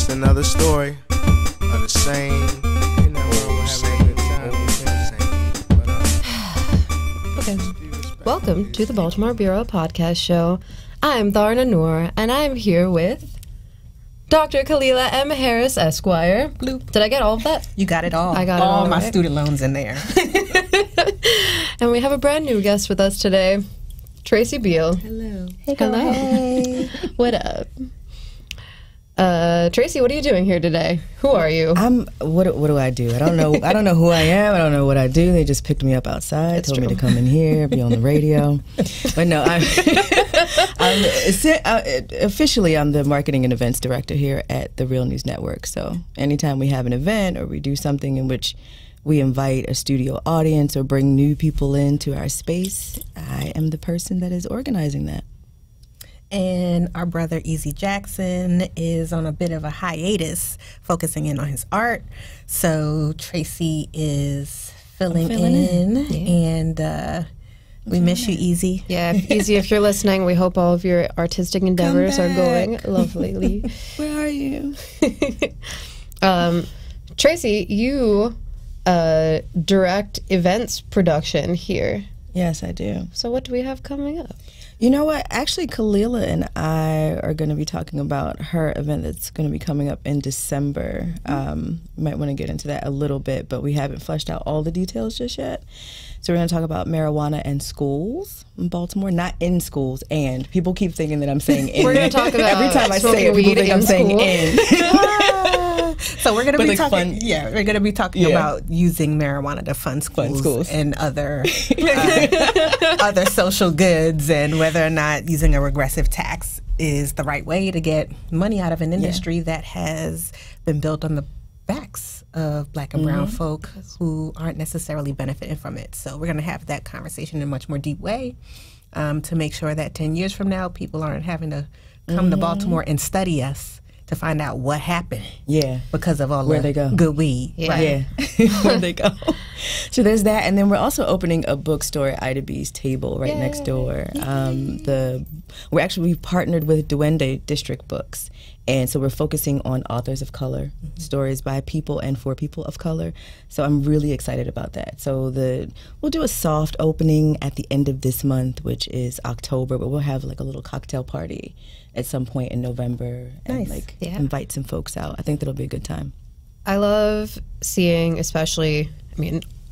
just another story of the same. You know, we're having a good time. Okay. Welcome to the Baltimore Bureau podcast show. I'm Dharna Noor, and I'm here with Dr. Khalilah M. Harris, Esquire. Bloop. Did I get all of that? You got it all. I got it all. All my right. student loans in there. And we have a brand new guest with us today, Tracey Beale. Hello. Hey, hello. What up? Tracey, what are you doing here today? Who are you? What do I do? I don't know. I don't know who I am. I don't know what I do. They just picked me up outside, told me to come in here, be on the radio. But no, officially I'm the marketing and events director here at the Real News Network. So anytime we have an event or we do something in which we invite a studio audience or bring new people into our space, I am the person that is organizing that. And our brother Easy Jackson is on a bit of a hiatus, focusing in on his art. So Tracey is filling in. And we miss you, Easy. Yeah, Easy, if you're listening, we hope all of your artistic endeavors are going lovely. Where are you? Tracey, you direct events production here. Yes, I do. So what do we have coming up? You know what? Actually, Khalilah and I are going to be talking about her event that's going to be coming up in December. Might want to get into that a little bit, but we haven't fleshed out all the details just yet. So we're going to talk about marijuana and schools in Baltimore, not in schools. And people keep thinking that I'm saying in. We're going to talk about every time I say it, people think I'm saying in. So we're going to be talking. Fun. Yeah, we're going to be talking about using marijuana to fund schools and other other social goods, and whether or not using a regressive tax is the right way to get money out of an industry that has been built on the backs of Black and brown folk who aren't necessarily benefiting from it. So we're going to have that conversation in a much more deep way to make sure that 10 years from now, people aren't having to come to Baltimore and study us to find out what happened. Yeah. Because of all the good weed. Yeah. Right? Yeah. Where'd they go? So there's that. And then we're also opening a bookstore at Ida B's Table right next door. We've partnered with Duende District Books. And so we're focusing on authors of color, stories by people and for people of color. So I'm really excited about that. So we'll do a soft opening at the end of this month, which is October, but we'll have like a little cocktail party at some point in November and invite some folks out. I think that'll be a good time. I love seeing, especially,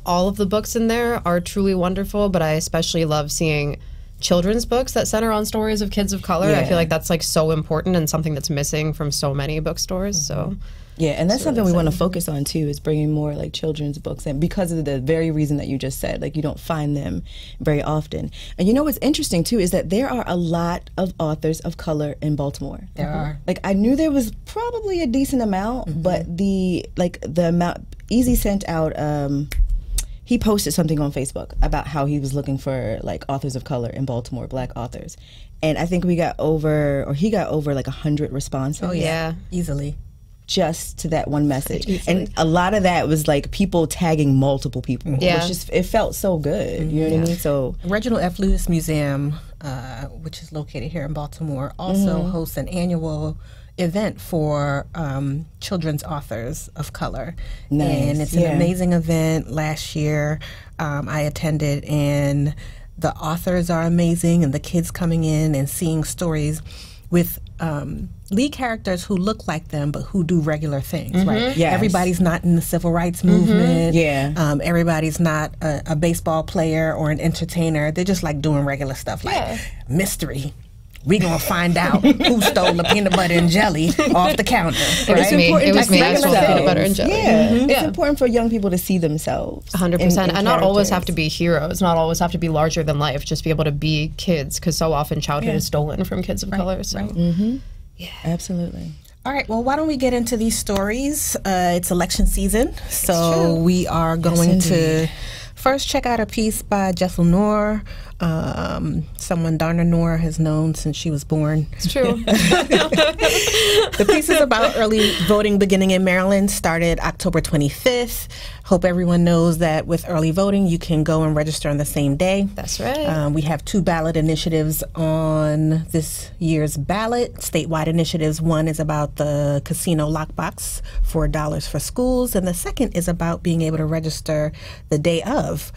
all of the books in there are truly wonderful, but I especially love seeing children's books that center on stories of kids of color. I feel like that's like so important and something that's missing from so many bookstores. So yeah, and that's something we want to focus on too, is bringing more like children's books, and because of the very reason that you just said, like you don't find them very often. And you know what's interesting too is that there are a lot of authors of color in Baltimore. There are. Like I knew there was probably a decent amount, but the amount Easy sent out he posted something on Facebook about how he was looking for like authors of color in Baltimore, Black authors. And I think he got over like 100 responses. Oh yeah, easily. Just to that one message. And a lot of that was like people tagging multiple people. Yeah. It felt so good. You know what I mean? So Reginald F. Lewis Museum, which is located here in Baltimore, also hosts an annual event for children's authors of color. Nice. And it's an amazing event. Last year I attended, and the authors are amazing, and the kids coming in and seeing stories with lead characters who look like them but who do regular things, right? Yes. Everybody's not in the civil rights movement. Everybody's not a baseball player or an entertainer. They're just like doing regular stuff, like mystery. We gonna find out who stole the peanut butter and jelly off the counter. It was me. It was me. I stole the peanut butter and jelly. Yeah, it's important for young people to see themselves. 100%, and not always have to be heroes. Not always have to be larger than life. Just be able to be kids, because so often childhood is stolen from kids of color. So, yeah, absolutely. All right, well, why don't we get into these stories? It's election season, so we are going to first check out a piece by Dharna Noor someone Dharna Noor has known since she was born. It's true. The piece is about early voting beginning in Maryland, started October 25th. Hope everyone knows that with early voting, you can go and register on the same day. That's right. We have 2 ballot initiatives on this year's ballot, statewide initiatives. One is about the casino lockbox, $4 for schools, and the second is about being able to register the day of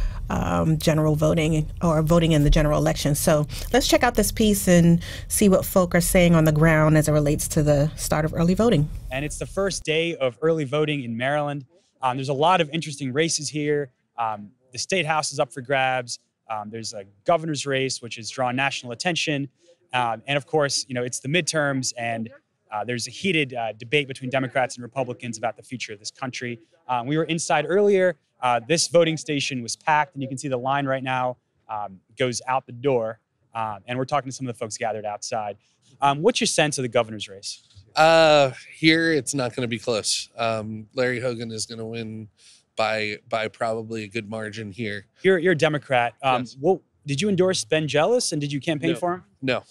general voting or voting in the general election. So let's check out this piece and see what folk are saying on the ground as it relates to the start of early voting. And it's the first day of early voting in Maryland. There's a lot of interesting races here. The state house is up for grabs. There's a governor's race, which has drawn national attention. And of course, it's the midterms, and there's a heated debate between Democrats and Republicans about the future of this country. We were inside earlier. This voting station was packed, and you can see the line right now goes out the door. And we're talking to some of the folks gathered outside. What's your sense of the governor's race? Here, it's not going to be close. Larry Hogan is going to win by probably a good margin here. You're a Democrat. Yes. Well, did you endorse Ben Jealous, and did you campaign for him? No.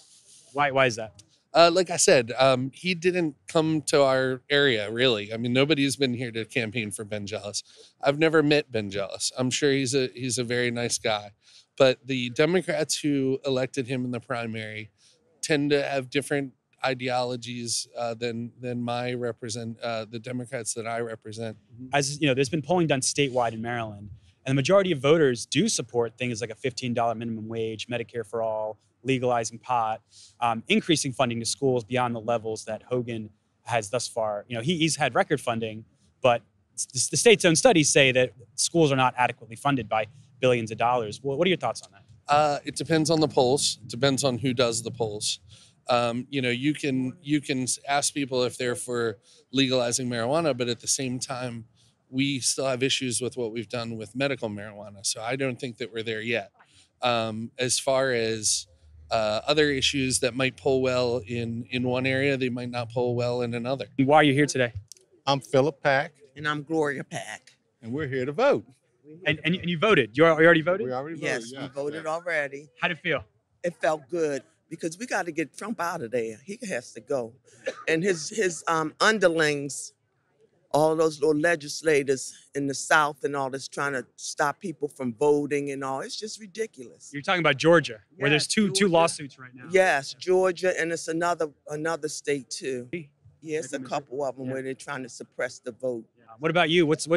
Why is that? Like I said, he didn't come to our area, really. I mean, nobody's been here to campaign for Ben Jealous. I've never met Ben Jealous. I'm sure he's a very nice guy. But the Democrats who elected him in the primary tend to have different ideologies than the Democrats that I represent. As you know, there's been polling done statewide in Maryland, and the majority of voters do support things like a $15 minimum wage, Medicare for all, legalizing pot, increasing funding to schools beyond the levels that Hogan has thus far. He's had record funding, but the state's own studies say that schools are not adequately funded by billions of dollars. What are your thoughts on that? It depends on the polls. It depends on who does the polls. You can ask people if they're for legalizing marijuana, but at the same time, we still have issues with what we've done with medical marijuana. So I don't think that we're there yet. As far as other issues that might poll well in one area, they might not poll well in another. Why are you here today? I'm Philip Pack. And I'm Gloria Pack. And we're here to vote. And you voted. You already voted? We already voted. Yes, we voted already. How'd it feel? It felt good because we got to get Trump out of there. He has to go. And his underlings, all those little legislators in the South and all this trying to stop people from voting and all, it's just ridiculous. You're talking about Georgia, where there's two lawsuits right now. Yes, Georgia, and it's another state too. Yes, a couple of them where they're trying to suppress the vote. What about you? What's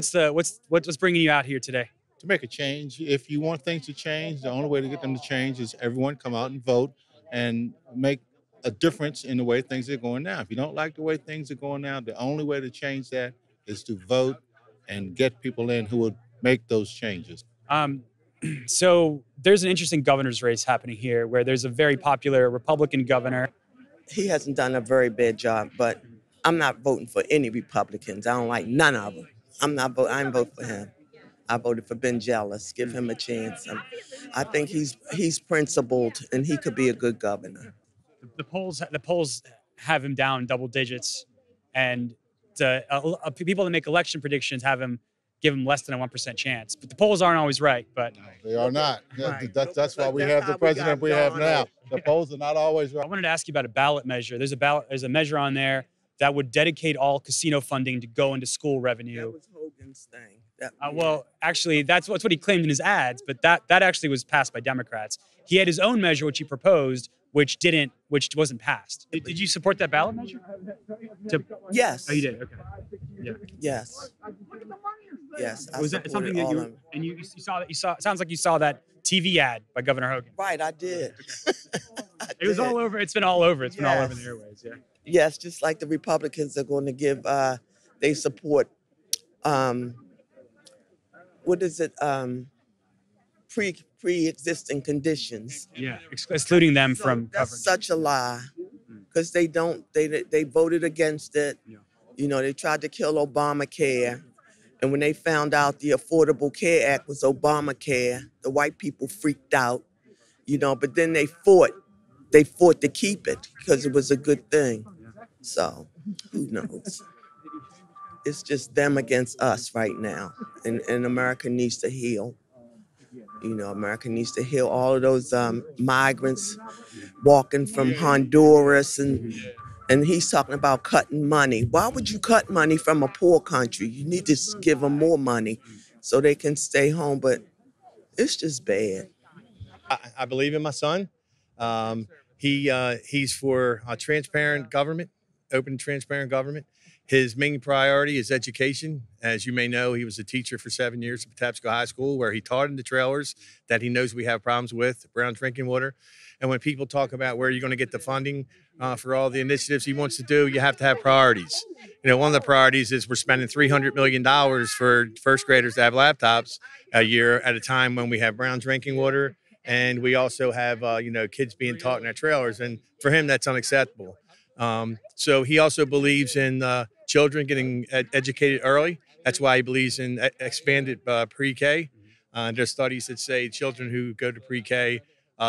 bringing you out here today? To make a change. If you want things to change, the only way to get them to change is everyone come out and vote and make a difference in the way things are going now. If you don't like the way things are going now, the only way to change that is to vote and get people in who will make those changes. So there's an interesting governor's race happening here where there's a very popular Republican governor. He hasn't done a very bad job, but I'm not voting for any Republicans. I don't like none of them. I didn't vote for him. I voted for Ben Jealous. Give him a chance. I think he's principled and he could be a good governor. The polls have him down double digits, and people that make election predictions give him less than a 1% chance. But the polls aren't always right. But No, they are not. Right. That's why we have the president we have now. The polls are not always right. I wanted to ask you about a ballot measure. There's a measure on there that would dedicate all casino funding to go into school revenue. That was Hogan's thing. Well, actually, that's what he claimed in his ads, but that actually was passed by Democrats. He had his own measure, which he proposed, which wasn't passed. Did you support that ballot measure? Yes. Oh, you did. Okay. Yeah. Yes. Yes. I Was that supported something that all you of them. and you saw that you saw? It sounds like you saw that TV ad by Governor Hogan. Right, I did. It was all over. It's been all over. It's been all over the Yes. airways. Yeah. Yes, just like the Republicans are going to give, they support, what is it, pre-existing conditions. Yeah. Excluding them So from that's coverage. such a lie, because they voted against it. Yeah. You know, they tried to kill Obamacare, and when they found out the Affordable Care Act was Obamacare, the white people freaked out. You know, but then they fought to keep it because it was a good thing. So who knows? It's just them against us right now, and America needs to heal. You know, America needs to heal all of those migrants walking from Honduras, and he's talking about cutting money. Why would you cut money from a poor country? You need to give them more money so they can stay home, but it's just bad. I believe in my son. He's for a transparent government, open, transparent government. His main priority is education. As you may know, he was a teacher for 7 years at Patapsco High School, where he taught in the trailers that he knows we have problems with, brown drinking water. And when people talk about where you're going to get the funding for all the initiatives he wants to do, you have to have priorities. You know, one of the priorities is we're spending $300 million for first graders to have laptops a year at a time when we have brown drinking water. And we also have, you know, kids being taught in our trailers. And for him, that's unacceptable. So he also believes in children getting educated early. That's why he believes in expanded pre-K. There's studies that say children who go to pre-K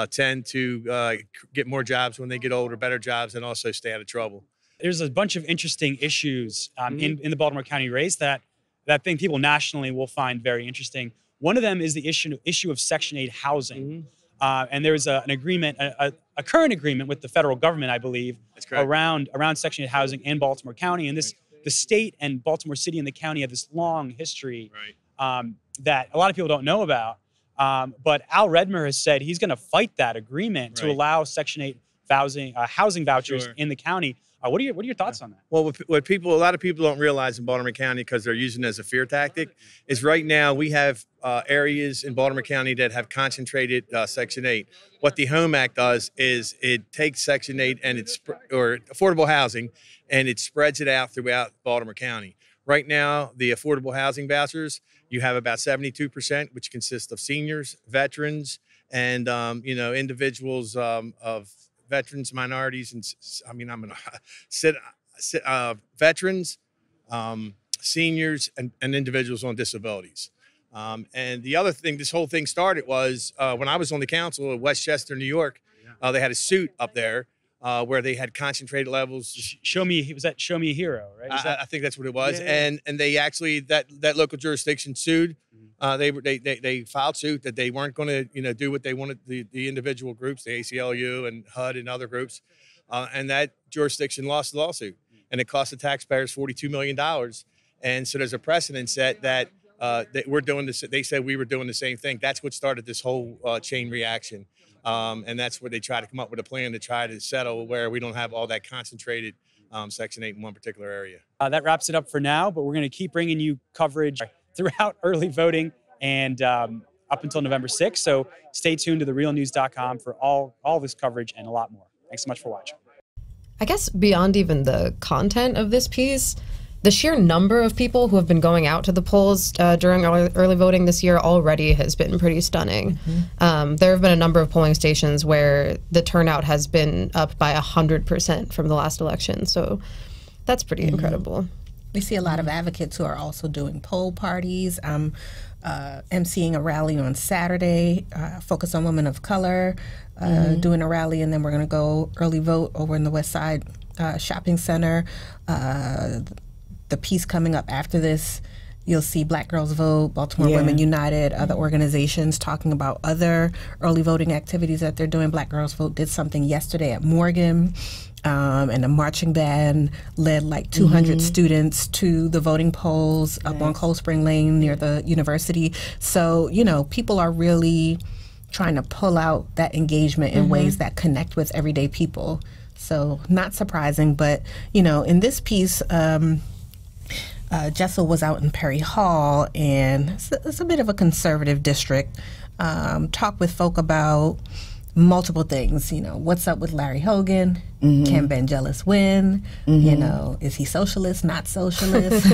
tend to get more jobs when they get older, better jobs, and also stay out of trouble. There's a bunch of interesting issues in the Baltimore County race that I think people nationally will find very interesting. One of them is the issue of Section 8 housing. And there's an agreement, a current agreement with the federal government, I believe, around Section 8 housing in Baltimore County. And the state and Baltimore City and the county have this long history that a lot of people don't know about. But Al Redmer has said he's going to fight that agreement to allow Section 8 housing vouchers in the county. What are your thoughts on that? Well, what a lot of people don't realize in Baltimore County, because they're using it as a fear tactic, is right now we have areas in Baltimore County that have concentrated Section 8. What the Home Act does is it takes Section 8 and or affordable housing, and it spreads it out throughout Baltimore County. Right now, the affordable housing vouchers, you have about 72%, which consists of seniors, veterans, and you know, individuals of veterans, minorities, and I mean, I'm going to veterans, seniors, and individuals on disabilities. And the other thing, this whole thing started was when I was on the council of Westchester, New York. They had a suit up there where they had concentrated levels. Show me a hero, right? I think that's what it was. Yeah. And they actually, that local jurisdiction sued. They filed suit that they weren't going to do what they wanted, the individual groups, the ACLU and HUD and other groups, and that jurisdiction lost the lawsuit, and it cost the taxpayers $42 million. And so there's a precedent set that we're doing this. They said we were doing the same thing. That's what started this whole chain reaction, and that's where they try to come up with a plan to try to settle where we don't have all that concentrated Section 8 in one particular area. That wraps it up for now, but we're going to keep bringing you coverage throughout early voting and up until November 6th. So stay tuned to therealnews.com for all this coverage and a lot more. Thanks so much for watching. I guess beyond even the content of this piece, the sheer number of people who have been going out to the polls during early voting this year already has been pretty stunning. There have been a number of polling stations where the turnout has been up by 100% from the last election. So that's pretty incredible. We see a lot of advocates who are also doing poll parties. emceeing a rally on Saturday, focused on women of color, doing a rally, and then we're going to go early vote over in the West Side Shopping Center. The piece coming up after this, you'll see Black Girls Vote, Baltimore Women United, other organizations talking about other early voting activities that they're doing. Black Girls Vote did something yesterday at Morgan, and a marching band led like 200 students to the voting polls up on Cold Spring Lane near the university. So, you know, people are really trying to pull out that engagement in ways that connect with everyday people. So not surprising, but, you know, in this piece, Jessel was out in Perry Hall, and it's a bit of a conservative district. Talked with folk about multiple things, you know, what's up with Larry Hogan? Can Vangelis win? You know, is he socialist, not socialist?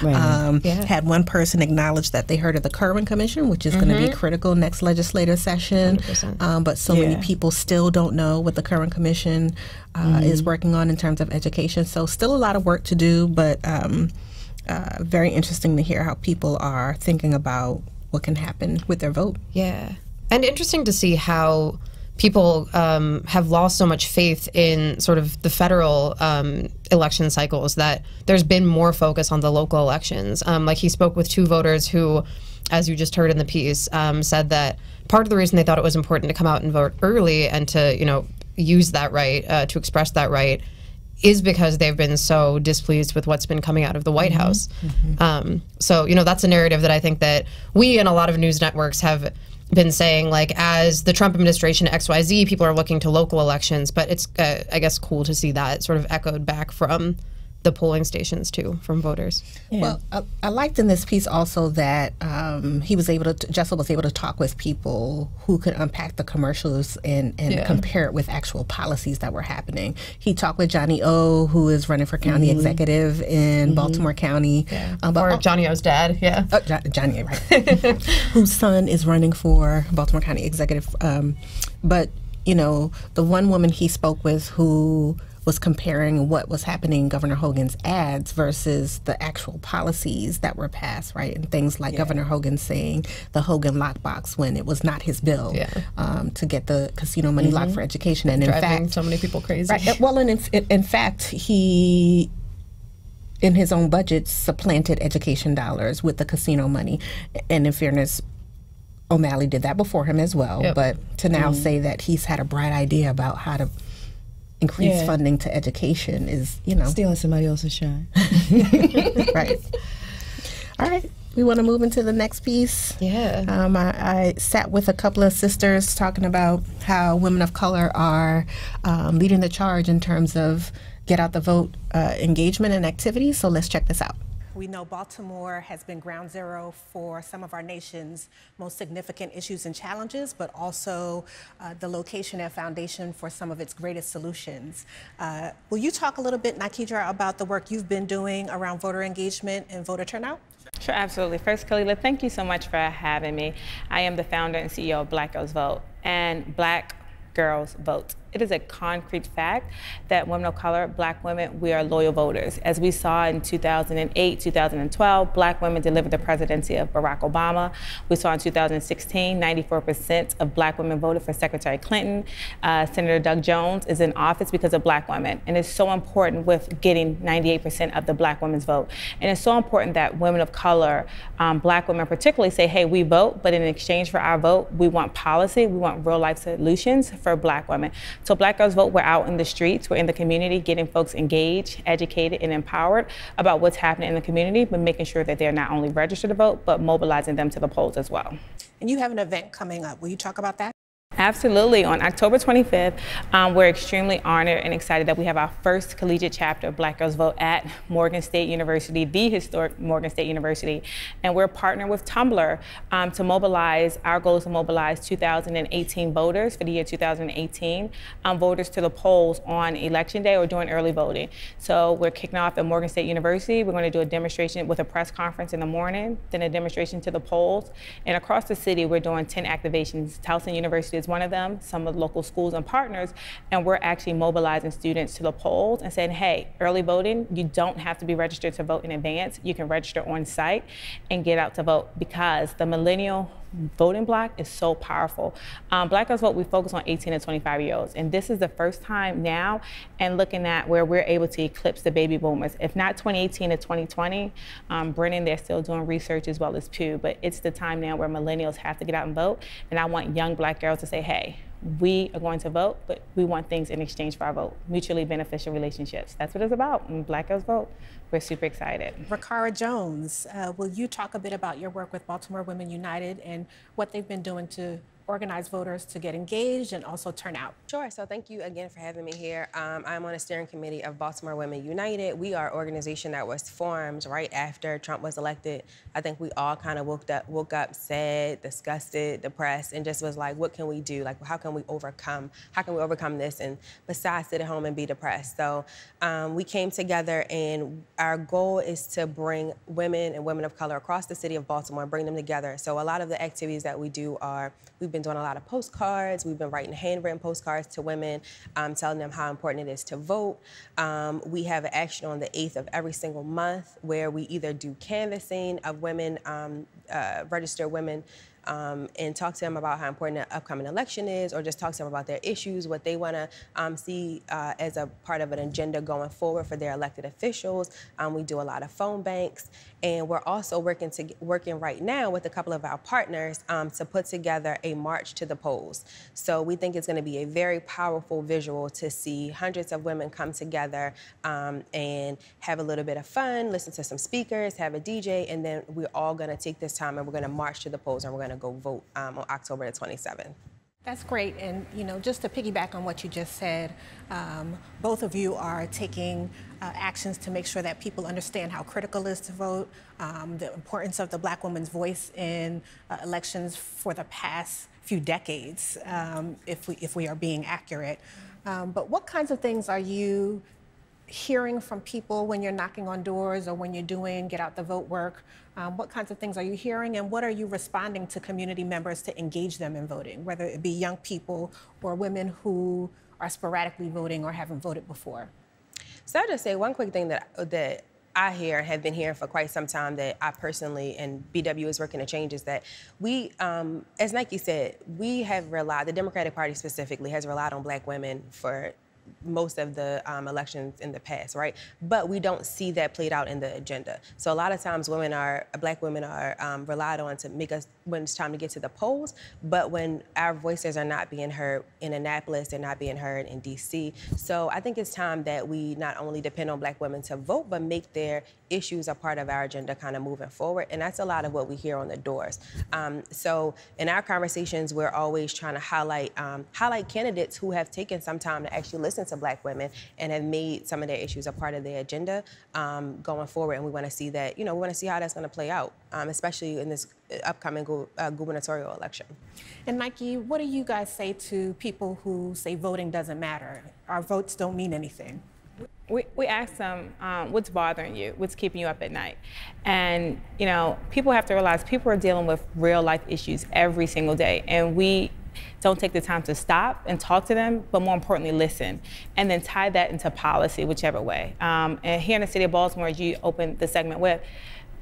Had one person acknowledge that they heard of the Kerwin Commission, which is going to be critical next legislative session. But so many people still don't know what the Kerwin Commission is working on in terms of education. So still a lot of work to do, but very interesting to hear how people are thinking about what can happen with their vote. Yeah. And interesting to see how people have lost so much faith in sort of the federal election cycles, that there's been more focus on the local elections. Like, he spoke with two voters who as you just heard in the piece, said that part of the reason they thought it was important to come out and vote early and to, use that right, to express that right, is because they've been so displeased with what's been coming out of the White House. So, that's a narrative that I think that we and a lot of news networks have been saying, like, as the Trump administration XYZ, people are looking to local elections, but it's, I guess, cool to see that sort of echoed back from the polling stations too, from voters. Well, I liked in this piece also that Jessel was able to talk with people who could unpack the commercials and compare it with actual policies that were happening. He talked with Johnny O, who is running for county executive in Baltimore County. Or Johnny O's dad, Johnny, right. Whose son is running for Baltimore County executive. But, the one woman he spoke with who was comparing what was happening in Governor Hogan's ads versus the actual policies that were passed, right? And things like Governor Hogan saying the Hogan lockbox when it was not his bill to get the casino money locked for education. And driving in fact, so many people crazy. Right, well, and in fact, he, in his own budget, supplanted education dollars with the casino money. And in fairness, O'Malley did that before him as well. But to now say that he's had a bright idea about how to increase funding to education is, stealing somebody else's shine. Right. All right. We want to move into the next piece. I sat with a couple of sisters talking about how women of color are leading the charge in terms of get out the vote engagement and activities. So let's check this out. We know Baltimore has been ground zero for some of our nation's most significant issues and challenges, but also the location and foundation for some of its greatest solutions. Will you talk a little bit, Nikidra, about the work you've been doing around voter engagement and voter turnout? Sure, absolutely. First, Khalilah, thank you so much for having me. I am the founder and CEO of Black Girls Vote, and Black Girls Vote. It is a concrete fact that women of color, Black women, we are loyal voters. As we saw in 2008, 2012, Black women delivered the presidency of Barack Obama. We saw in 2016, 94% of Black women voted for Secretary Clinton. Senator Doug Jones is in office because of Black women. And it's so important with getting 98% of the Black women's vote. And it's so important that women of color, Black women particularly, say, hey, we vote, but in exchange for our vote, we want policy, we want real life solutions for Black women. So Black Girls Vote, we're out in the streets, we're in the community, getting folks engaged, educated, and empowered about what's happening in the community, but making sure that they're not only registered to vote, but mobilizing them to the polls as well. And you have an event coming up. Will you talk about that? Absolutely. On October 25th, we're extremely honored and excited that we have our first collegiate chapter of Black Girls Vote at Morgan State University, the historic Morgan State University. And we're partnering with Tumblr to mobilize, our goal is to mobilize 2018 voters for the year 2018, voters to the polls on election day or during early voting. So we're kicking off at Morgan State University. We're going to do a demonstration with a press conference in the morning, then a demonstration to the polls. And across the city, we're doing 10 activations. Towson University is one of them, some of the local schools and partners, and we're actually mobilizing students to the polls and saying, hey, early voting, you don't have to be registered to vote in advance. You can register on site and get out to vote, because the millennial voting block is so powerful. Black Girls Vote, we focus on 18 to 25-year-olds, and this is the first time now and looking at where we're able to eclipse the baby boomers. If not 2018 to 2020, Brennan, they're still doing research as well as Pew, but it's the time now where millennials have to get out and vote, and I want young Black girls to say, hey, we are going to vote, but we want things in exchange for our vote, mutually beneficial relationships. That's what it's about, and Black Girls Vote. We're super excited. Rakara Jones, will you talk a bit about your work with Baltimore Women United and what they've been doing to organize voters to get engaged and also turn out? Sure, so thank you again for having me here. I'm on a steering committee of Baltimore Women United. We are an organization that was formed right after Trump was elected. I think we all kind of woke up sad, disgusted, depressed, and just was like, what can we do? Like, how can we overcome this? And besides sit at home and be depressed. So we came together, and our goal is to bring women and women of color across the city of Baltimore, bring them together. So a lot of the activities that we do are, we've been doing a lot of postcards. We've been writing handwritten postcards to women, telling them how important it is to vote. We have an action on the 8th of every single month where we either do canvassing of women, registered women and talk to them about how important the upcoming election is, or just talk to them about their issues, what they want to see as a part of an agenda going forward for their elected officials. We do a lot of phone banks, and we're also working right now with a couple of our partners to put together a march to the polls. So we think it's going to be a very powerful visual to see hundreds of women come together and have a little bit of fun, listen to some speakers, have a DJ, and then we're all going to take this time and we're going to march to the polls and we're going to go vote on October the 27th. That's great. And, you know, just to piggyback on what you just said, both of you are taking actions to make sure that people understand how critical it is to vote, the importance of the Black woman's voice in elections for the past few decades, if we are being accurate. But what kinds of things are you hearing from people when you're knocking on doors or when you're doing get out the vote work? What kinds of things are you hearing, and what are you responding to community members to engage them in voting, whether it be young people or women who are sporadically voting or haven't voted before? So I'll just say one quick thing that I hear and have been hearing for quite some time that I personally and BW is working to change is that we, as Nike said, we have relied, the Democratic Party specifically has relied on Black women for most of the elections in the past, right? But we don't see that played out in the agenda. So a lot of times Black women are relied on to make us, when it's time to get to the polls, but when our voices are not being heard in Annapolis, they're not being heard in DC. So I think it's time that we not only depend on Black women to vote, but make their issues a part of our agenda kind of moving forward. And that's a lot of what we hear on the doors. So in our conversations, we're always trying to highlight candidates who have taken some time to actually listen to Black women and have made some of their issues a part of their agenda going forward. And we want to see that, we want to see how that's going to play out, especially in this upcoming gubernatorial election. And Nike, what do you guys say to people who say voting doesn't matter? Our votes don't mean anything. We ask them, what's bothering you? What's keeping you up at night? And, people have to realize people are dealing with real life issues every single day. And we don't take the time to stop and talk to them, but more importantly, listen. And then tie that into policy, whichever way. And here in the city of Baltimore, as you opened the segment with,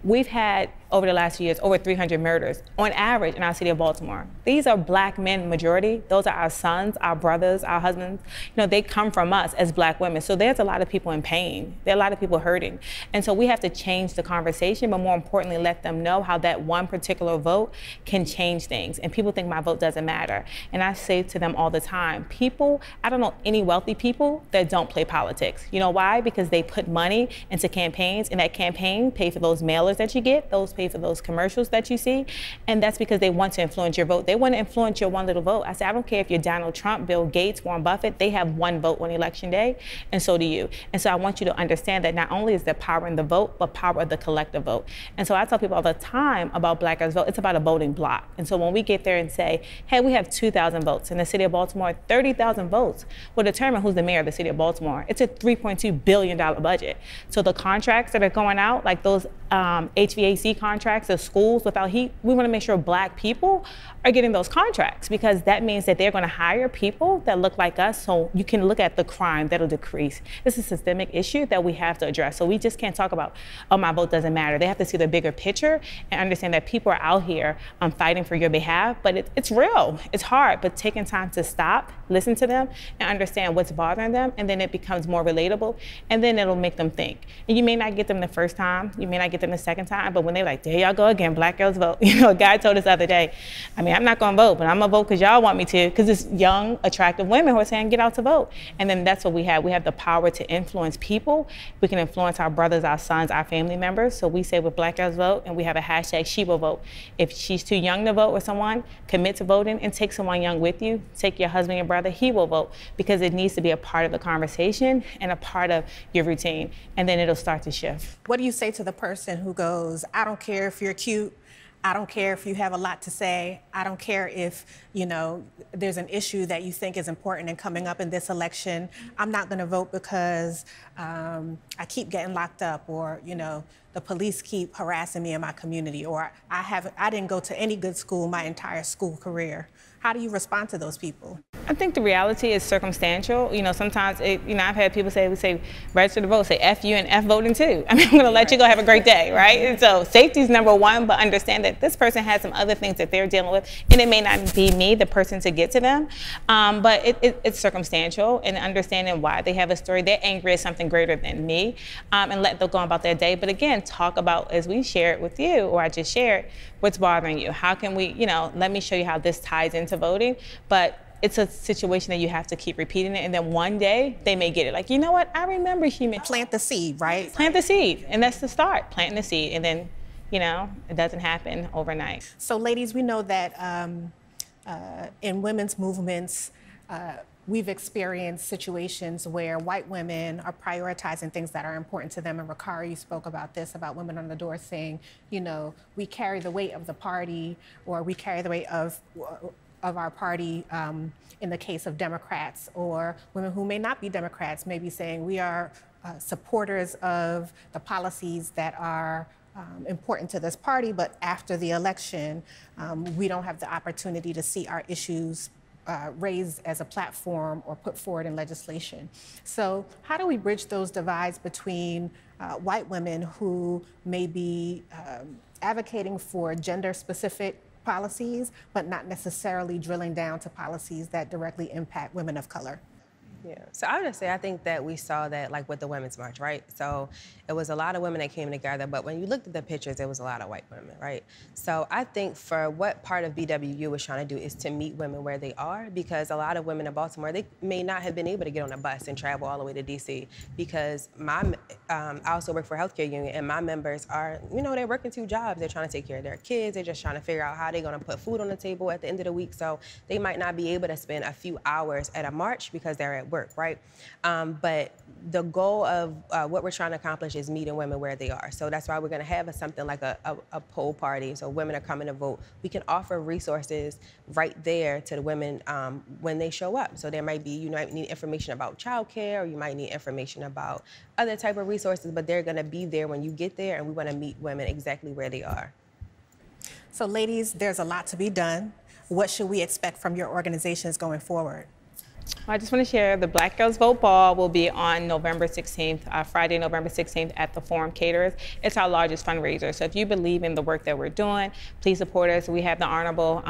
we've had, over the last few years, over 300 murders on average in our city of Baltimore. These are Black men majority. Those are our sons, our brothers, our husbands. They come from us as Black women. So there's a lot of people in pain. There are a lot of people hurting. And so we have to change the conversation, but more importantly, let them know how that one particular vote can change things. And people think my vote doesn't matter. And I say to them all the time, I don't know any wealthy people that don't play politics. You know why? Because they put money into campaigns, and that campaign pay for those mailers that you get, those pay for those commercials that you see, and that's because they want to influence your vote. They want to influence your one little vote. I say, I don't care if you're Donald Trump, Bill Gates, Warren Buffett, they have one vote on election day, and so do you. And so I want you to understand that not only is there power in the vote, but power of the collective vote. And so I tell people all the time about Black Girls Vote, it's about a voting block. And so when we get there and say, hey, we have 2,000 votes in the city of Baltimore, 30,000 votes will determine who's the mayor of the city of Baltimore. It's a $3.2 billion budget. So the contracts that are going out, like those HVAC contracts of schools without heat, we want to make sure Black people are getting those contracts, because that means that they're going to hire people that look like us, so you can look at the crime that'll decrease. This is a systemic issue that we have to address. So we just can't talk about, oh, my vote doesn't matter. They have to see the bigger picture and understand that people are out here fighting for your behalf, but it's real. It's hard, but taking time to stop, listen to them, and understand what's bothering them, and then it becomes more relatable, and then it'll make them think. And you may not get them the first time, you may not get them the second time, but when they're like, there y'all go again, Black Girls Vote. A guy told us the other day, I'm not gonna vote, but I'm gonna vote because y'all want me to, because it's young, attractive women who are saying, get out to vote. And then that's what we have. We have the power to influence people. We can influence our brothers, our sons, our family members. So we say with Black Girls Vote, and we have a hashtag, she will vote. If she's too young to vote with someone, commit to voting and take someone young with you. Take your husband, your brother, he will vote, because it needs to be a part of the conversation and a part of your routine. And then it'll start to shift. What do you say to the person who goes, I don't care if you're cute, I don't care if you have a lot to say, I don't care if, there's an issue that you think is important and coming up in this election, I'm not gonna vote because I keep getting locked up, or, the police keep harassing me in my community, or I didn't go to any good school my entire school career. How do you respond to those people? I think the reality is circumstantial. You know, sometimes, I've had people say, we say, register to vote, say F you and F voting too. I mean, I'm going to let you go have a great day, right? And so safety is number one, but understand that this person has some other things that they're dealing with, and it may not be me, the person, to get to them. But it's circumstantial, and understanding why they have a story. They're angry at something greater than me, and let them go about their day. But again, talk about, as we shared with you, or I just shared, what's bothering you. How can we, let me show you how this ties into voting. But it's a situation that you have to keep repeating it, and then one day they may get it. Like, you know what? I remember plant the seed, right? Plant the seed, and that's the start. Planting the seed, and then, it doesn't happen overnight. So, ladies, we know that in women's movements, we've experienced situations where white women are prioritizing things that are important to them. And Riccara, you spoke about this, about women on the door saying, we carry the weight of the party, or we carry the weight of our party in the case of Democrats, or women who may not be Democrats may be saying we are supporters of the policies that are important to this party, but after the election, we don't have the opportunity to see our issues raised as a platform or put forward in legislation. So how do we bridge those divides between white women who may be advocating for gender-specific policies, but not necessarily drilling down to policies that directly impact women of color? Yeah, so I would just say, I think that we saw that like with the Women's March, right? So it was a lot of women that came together, but when you looked at the pictures, it was a lot of white women, right? So I think for what part of BWU was trying to do is to meet women where they are, because a lot of women in Baltimore, they may not have been able to get on a bus and travel all the way to DC, because I also work for a healthcare union, and my members are, they're working 2 jobs. They're trying to take care of their kids. They're just trying to figure out how they're gonna put food on the table at the end of the week. So they might not be able to spend a few hours at a march because they're at work, right? But the goal of what we're trying to accomplish is meeting women where they are. So that's why we're going to have something like a poll party. So women are coming to vote. We can offer resources right there to the women when they show up. So there might be, you might need information about childcare, or you might need information about other type of resources, but they're going to be there when you get there, and we want to meet women exactly where they are. So ladies, there's a lot to be done. What should we expect from your organizations going forward? I just want to share the Black Girls Vote Ball will be on November 16th, Friday, November 16th at the Forum Caterers. It's our largest fundraiser. So if you believe in the work that we're doing, please support us. We have the Honorable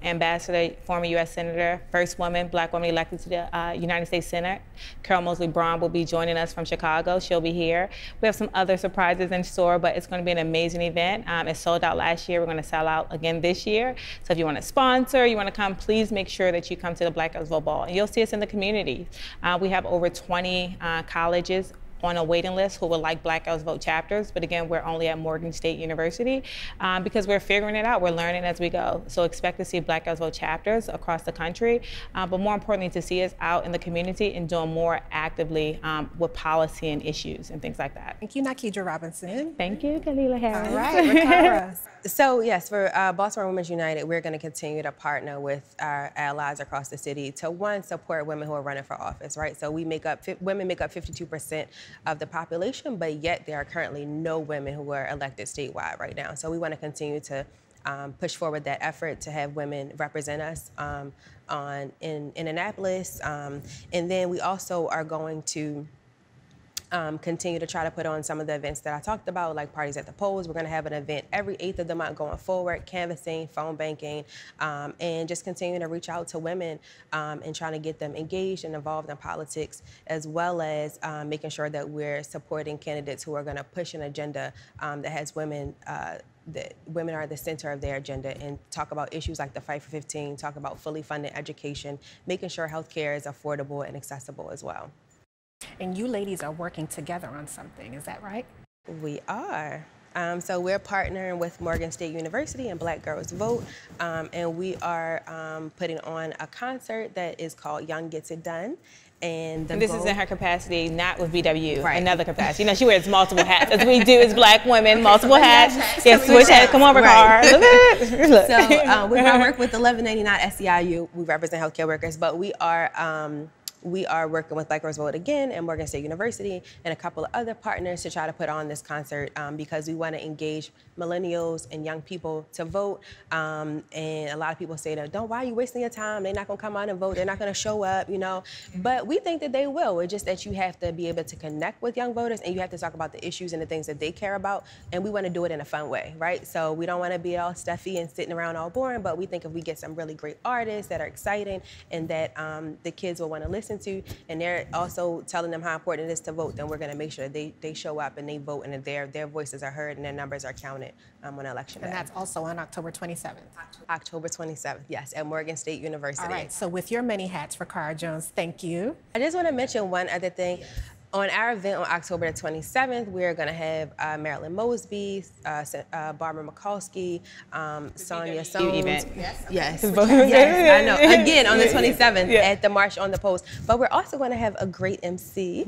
Ambassador, former U.S. Senator, first woman, Black woman elected to the United States Senate. Carol Mosley Braun will be joining us from Chicago. She'll be here. We have some other surprises in store, but it's going to be an amazing event. It sold out last year. We're going to sell out again this year. So if you want to sponsor, you want to come, please make sure that you come to the Black Girls Vote Ball. And you'll see us in the community. We have over 20 colleges on a waiting list who would like Black Girls Vote chapters. But again, we're only at Morgan State University because we're figuring it out. We're learning as we go. So expect to see Black Girls Vote chapters across the country, but more importantly, to see us out in the community and doing more actively with policy and issues and things like that. Thank you, Nakidra Robinson. Thank you, Khalilah Harris. All right, Riccara. So yes, for Baltimore Women's United, we're going to continue to partner with our allies across the city to, one, support women who are running for office, right? So women make up 52% of the population, but yet there are currently no women who are elected statewide right now. So we want to continue to push forward that effort to have women represent us in Annapolis. And then we also are going to continue to try to put on some of the events that I talked about, like parties at the polls. We're going to have an event every 8th of the month going forward, canvassing, phone banking, and just continuing to reach out to women and trying to get them engaged and involved in politics, as well as making sure that we're supporting candidates who are going to push an agenda that has women that women are the center of their agenda, and talk about issues like the Fight for 15, talk about fully funded education, making sure healthcare is affordable and accessible as well. And you ladies are working together on something, is that right? We are. So we're partnering with Morgan State University and Black Girls Vote, and we are putting on a concert that is called Young Gets It Done. And this is in her capacity, not with BW, right. Another capacity. You know, she wears multiple hats, as we do as Black women, multiple hats. Yeah, switch hats. Come over, right. Car. So we work with 1199 SEIU. We represent healthcare workers, but we are we are working with Black Girls Vote Again and Morgan State University and a couple of other partners to try to put on this concert because we want to engage millennials and young people to vote. And a lot of people say that, why are you wasting your time? They're not going to come out and vote. They're not going to show up, you know. But we think that they will. It's just that you have to be able to connect with young voters and you have to talk about the issues and the things that they care about. And we want to do it in a fun way, right? So we don't want to be all stuffy and sitting around all boring, but we think if we get some really great artists that are exciting and that the kids will want to listen to, and they're also telling them how important it is to vote, then we're going to make sure that they show up and they vote and that their voices are heard and their numbers are counted on election day. And that's also on October 27th. October 27th, yes, at Morgan State University. All right, so with your many hats for Cara Jones, thank you. I just want to mention one other thing. On our event on October the 27th, we're going to have Marilyn Mosby, Barbara Mikulski, Sonia Sones. Yes. Yes, I know. Again, on the 27th at the March on the Post. But we're also going to have a great MC.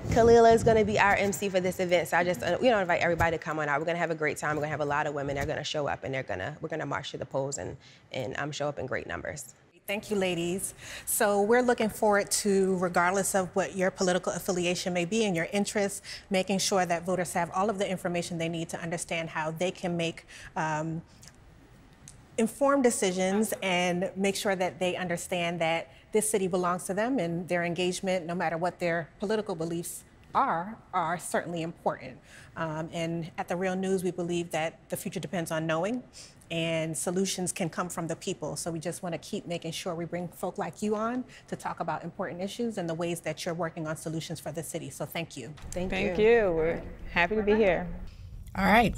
Khalilah is going to be our MC for this event, so we don't invite everybody to come on out. We're going to have a great time. We're going to have a lot of women. They're going to show up, and we're going to march to the polls and show up in great numbers. Thank you, ladies. So we're looking forward to, regardless of what your political affiliation may be and your interests, making sure that voters have all of the information they need to understand how they can make informed decisions and make sure that they understand that this city belongs to them and their engagement, no matter what their political beliefs are certainly important. And at The Real News, we believe that the future depends on knowing, and solutions can come from the people. So we just want to keep making sure we bring folk like you on to talk about important issues and the ways that you're working on solutions for the city. So thank you. Thank you. We're happy to be here. All right.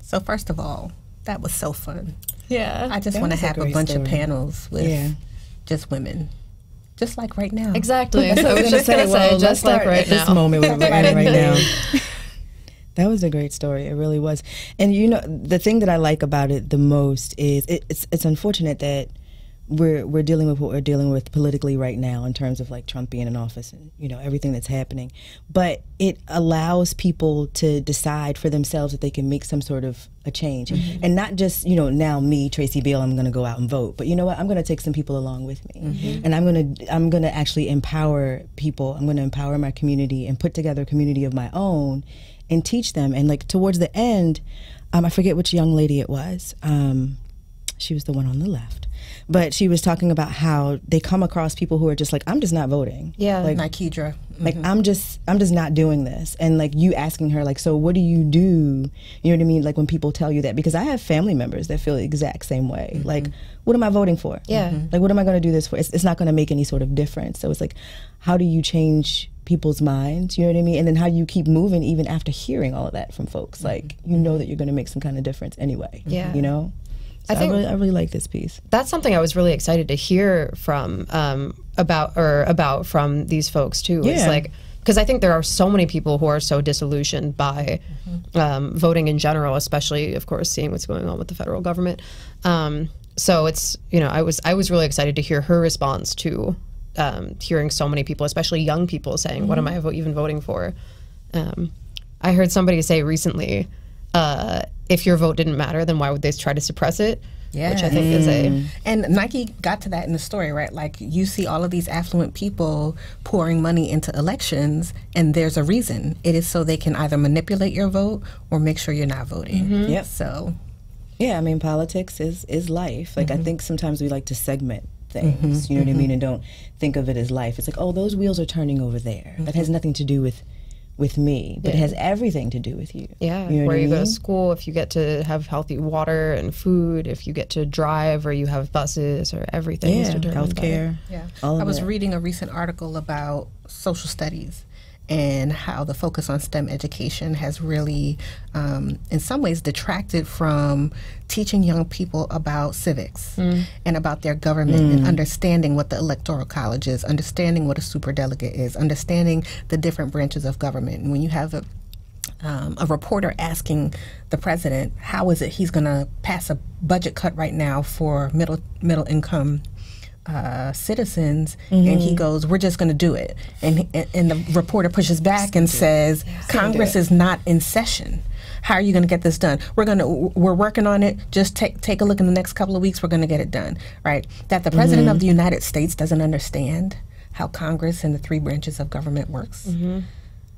So first of all, that was so fun. Yeah. I just want to have a bunch of panels with just women. Just like right now. Exactly. So I was just going to say, just like right now. This moment we're in right now. That was a great story. It really was. And you know, the thing that I like about it the most is it's unfortunate that we're dealing with what we're dealing with politically right now in terms of like Trump being in office and, you know, everything that's happening. But it allows people to decide for themselves that they can make some sort of a change. And not just, you know, now me, Tracey Beale, I'm going to go out and vote. But you know what? I'm going to take some people along with me. And I'm going to actually empower people. I'm going to empower my community and put together a community of my own and teach them. And like towards the end, I forget which young lady it was. She was the one on the left. But she was talking about how they come across people who are just like, I'm just not voting. Yeah, like Nikidra. Like I'm just not doing this. And like you asking her like, so what do you do? You know what I mean? Like when people tell you that, because I have family members that feel the exact same way. Like, what am I voting for? Yeah. Like, what am I going to do this for? It's not going to make any sort of difference. So it's like, how do you change people's minds? You know what I mean? And then how do you keep moving even after hearing all of that from folks? Like, you know that you're going to make some kind of difference anyway. Yeah. You know? So I really like this piece. That's something I was really excited to hear from about from these folks too. Yeah. It's like, because I think there are so many people who are so disillusioned by voting in general, especially, of course, seeing what's going on with the federal government. So it's, you know, I was really excited to hear her response to hearing so many people, especially young people, saying, "What am I even voting for?" I heard somebody say recently, if your vote didn't matter, then why would they try to suppress it? Yeah. Which I think is And Nike got to that in the story, right? Like, you see all of these affluent people pouring money into elections, and there's a reason. It is so they can either manipulate your vote or make sure you're not voting. Yep. So, yeah, I mean, politics is life. Like, I think sometimes we like to segment things, you know what I mean, and don't think of it as life. It's like, oh, those wheels are turning over there. That has nothing to do with me, but it has everything to do with you. Yeah, you know where you go to school, if you get to have healthy water and food, if you get to drive, or you have buses, or everything is determined by healthcare. Yeah, I was reading a recent article about social studies and how the focus on STEM education has really, in some ways, detracted from teaching young people about civics and about their government and understanding what the Electoral College is, understanding what a superdelegate is, understanding the different branches of government. And when you have a reporter asking the president, how is it he's going to pass a budget cut right now for middle income citizens, and he goes, we're just going to do it, and the reporter pushes back and says, Congress is not in session. How are you going to get this done? We're working on it. Just take a look in the next couple of weeks. We're going to get it done, right? That the president of the United States doesn't understand how Congress and the three branches of government works.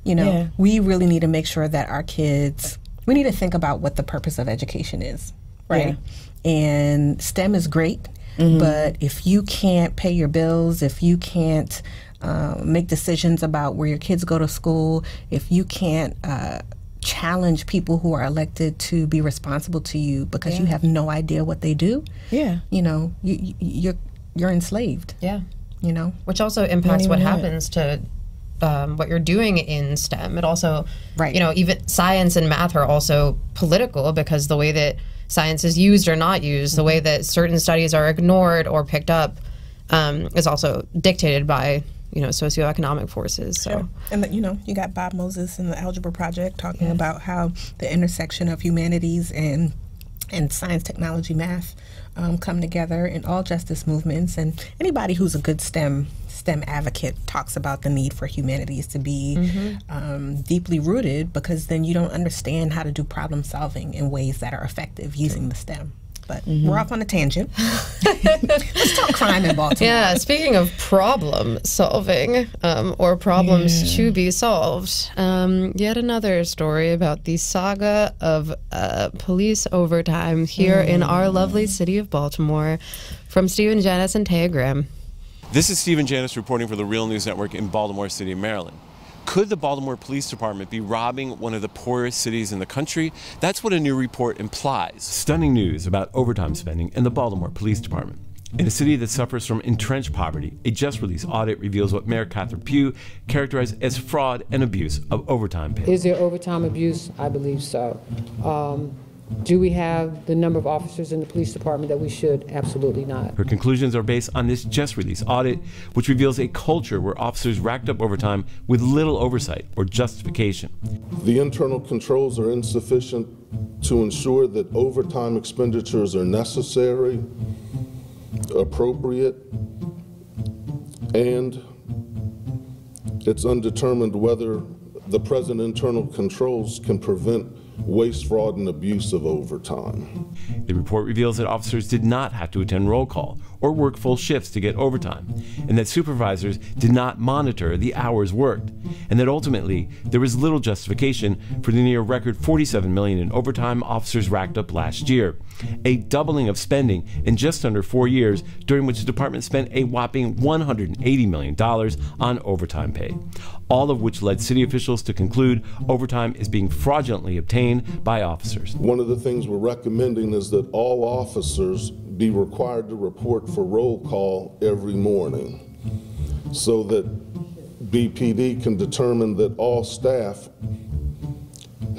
You know, we really need to make sure that our kids, we need to think about what the purpose of education is, right? And STEM is great, but if you can't pay your bills, if you can't make decisions about where your kids go to school, if you can't challenge people who are elected to be responsible to you because you have no idea what they do, you know, you're enslaved. You know, which also impacts what happens to what you're doing in STEM. It also, you know, even science and math are also political because the way that science is used or not used, the way that certain studies are ignored or picked up is also dictated by, you know, socioeconomic forces. So, and you know, you got Bob Moses in the Algebra Project talking about how the intersection of humanities and science, technology, math come together in all justice movements. And anybody who's a good STEM advocate talks about the need for humanities to be deeply rooted, because then you don't understand how to do problem solving in ways that are effective using the STEM. But we're off on a tangent. Let's talk crime in Baltimore. Yeah, speaking of problem solving or problems to be solved, yet another story about the saga of police overtime here in our lovely city of Baltimore, from Stephen Janis and Taya Graham. This is Stephen Janis reporting for the Real News Network in Baltimore City, Maryland. Could the Baltimore Police Department be robbing one of the poorest cities in the country? That's what a new report implies. Stunning news about overtime spending in the Baltimore Police Department. In a city that suffers from entrenched poverty, a just-released audit reveals what Mayor Catherine Pugh characterized as fraud and abuse of overtime pay. Is there overtime abuse? I believe so. Do we have the number of officers in the police department that we should? Absolutely not. Her conclusions are based on this just-released audit, which reveals a culture where officers racked up overtime with little oversight or justification. The internal controls are insufficient to ensure that overtime expenditures are necessary, appropriate, and it's undetermined whether the present internal controls can prevent waste, fraud, and abuse of overtime. The report reveals that officers did not have to attend roll call or work full shifts to get overtime, and that supervisors did not monitor the hours worked, and that ultimately there was little justification for the near record $47 million in overtime officers racked up last year, a doubling of spending in just under 4 years, during which the department spent a whopping $180 million on overtime pay, all of which led city officials to conclude overtime is being fraudulently obtained by officers. One of the things we're recommending is that all officers be required to report for roll call every morning, so that BPD can determine that all staff